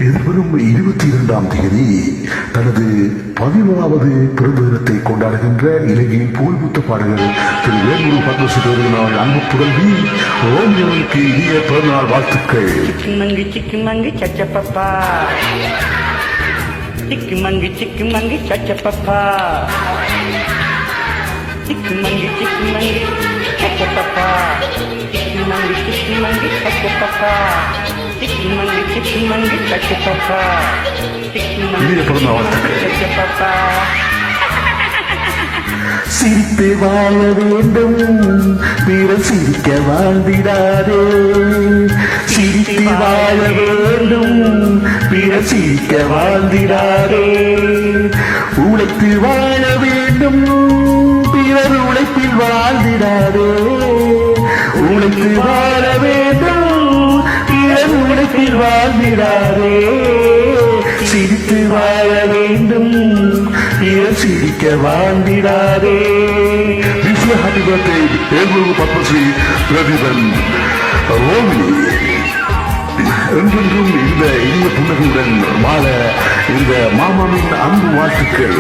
எதிர்வரும் 22ஆம் தேதி தனது 11வது பிறந்த தினத்தை கொண்டாடுகின்ற இலங்கையின் புகழ்பூத்த பாடகர் திரு வேலூர் பத்மஸ்ரீ அவர்கள் அன்பு புதல்வி ரோமியோவுக்கு இனிய பிறந்தநாள் வாழ்த்துக்கள். சிக்குமங்கு சிக்குமங்கு சச்சப்பப்பா, சிக்குமங்கு சிக்குமங்கு சச்சப்பப்பா, சிக்குமங்கு சிக்குமங்கு சச்சப்பப்பா, சிக்குமங்கு சிக்குமங்கு சச்சப்பப்பா, சிக்குமங்கு சிக்குமங்கு சச்சப்பப்பா, இனிய பிறந்த வாழ்த்துக்கள். சச்சப்பப்பா. சிரித்து வாழ வேண்டும், பிறர் சிரிக்க வாழ்ந்திடாதே. சிரித்து வாழ வேண்டும், பிறர் சிரிக்க வாழ்ந்திடாதே. உழைத்து வாழ வேண்டும், பிறர் உழைப்பில் வாழ்ந்திடாதே. உழைத்து வாழ வேண்டும், பிறர் உழைப்பில் வாழ்ந்திடாதே. சிரித்து வாழ வேண்டும், பிறர் சிரிக்க வாழ்ந்திடாதே. Happy birthday Vellore Padmashri Pratheeban Romini. என்றென்றும் இந்த இனிய புன்னகையுடன் வாழ இந்த மாமாவின் அன்பு வாழ்த்துக்கள்.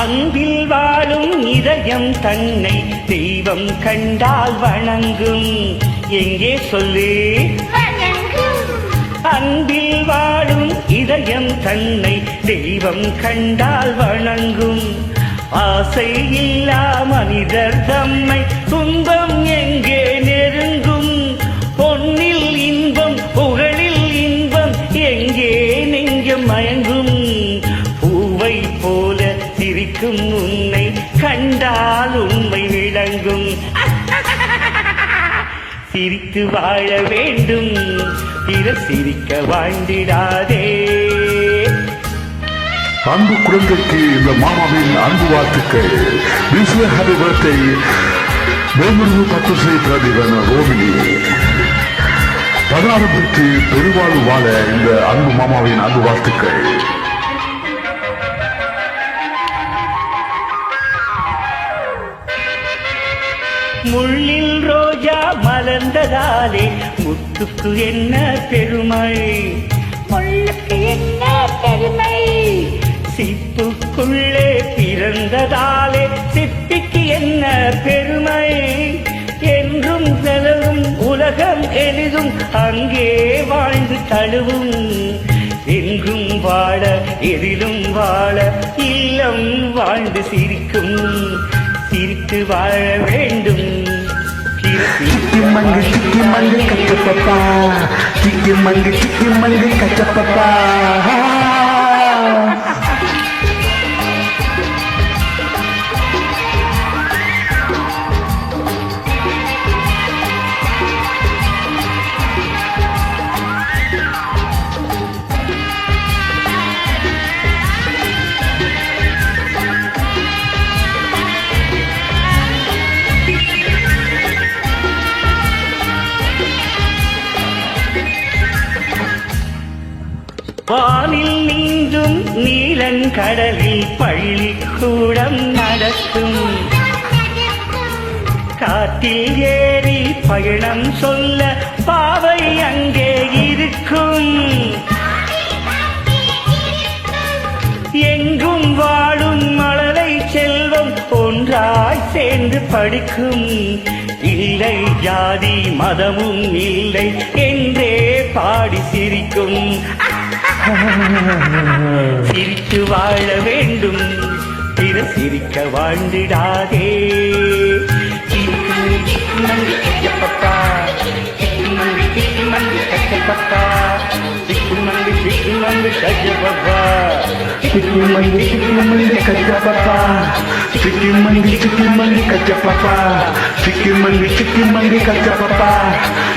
அன்பில் வாழும் இதயம் தன்னை தெய்வம் கண்டால் வணங்கும். எங்கே சொல்லு? அன்பில் வாழும் இதயம் தன்னை தெய்வம் கண்டால் வணங்கும். ஆசை இல்லா மனிதர் தம்மை துன்பம் எங்கே நெருங்கும். பொன்னில் இன்பம் புகழில் இன்பம் எங்கே நெஞ்சம் மயங்கும். பூவை போல சிரிக்கும் உன்னை கண்டால் உண்மை விளங்கும். சிரித்து வாழ வேண்டும், பிறர் சிரிக்க வாழ்ந்திடாதே. அன்பு குழந்தைக்கு இந்த மாமாவின் அன்பு வாழ்த்துக்கள். Happy birthday Vellore Padmashri Pratheeban Romini. 16 பெற்று பெருவாழ்வு வாழ இந்த அன்பு மாமாவின் அன்பு வாழ்த்துக்கள். முள்ளில் ரோஜா மலர்ந்ததாலே முத்துக்கு என்ன பெருமை, முள்ளுக்கு என்ன பெருமை. சிப்புக்குள்ளே பிறந்ததாலே சிப்பிக்கு என்ன பெருமை. என்றும் செலவும் உலகம் எளிதும் அங்கே வாழ்ந்து தழுவும். எங்கும் வாழ எதிலும் வாழ இல்லம் வாழ்ந்து சிரிக்கும். சிரித்து வாழ வேண்டும். சிக்கிமங்கு சிக்கிமங்கு கச்சப்பப்பா, சிக்கிமங்கு சிக்கிமங்கு கச்சப்பப்பா. வானில் நீந்தும் நீலங்கடலில் பள்ளிக்கூடம் நடக்கும். காட்டில் ஏறி பயணம் சொல்ல பாவை அங்கே இருக்கும். எங்கும் வாழும் மழலை செல்வம் ஒன்றாய் சேர்ந்து படிக்கும். இல்லை ஜாதி மதமும் இல்லை என்றே பாடி சிரிக்கும். சிரித்து வாழ வேண்டும், பிறர் சிரிக்க வாழ்ந்திடாதே. சிக்குமங்கு கச்சப்பப்பா, சிக்குமங்கு சிக்குமங்கு கச்சப்பப்பா, சிக்குமங்கு சிக்குமங்கு கச்சப்பப்பா, சிக்கிமங்கு சிக்கிமங்கு கச்சப்பப்பா, சிக்கிமங்கு சிக்கிமங்கு கச்சப்பப்பா, சிக்கிமங்கு சிக்கிமங்கு கச்சப்பப்பா,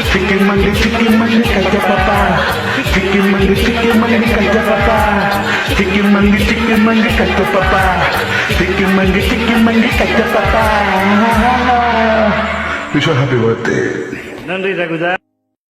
சிக்கிமங்கு சிக்கிமங்கு கச்சப்பப்பா, சிக்கிமங்கு சிக்கிமங்கு கச்சப்பப்பா, சிக்கிமங்கு சிக்கிமங்கு கச்சப்பப்பா, சிக்கிமங்கு சிக்கிமங்கு கச்சப்பப்பா. Wish happy birthday. நன்றி ரகுதா.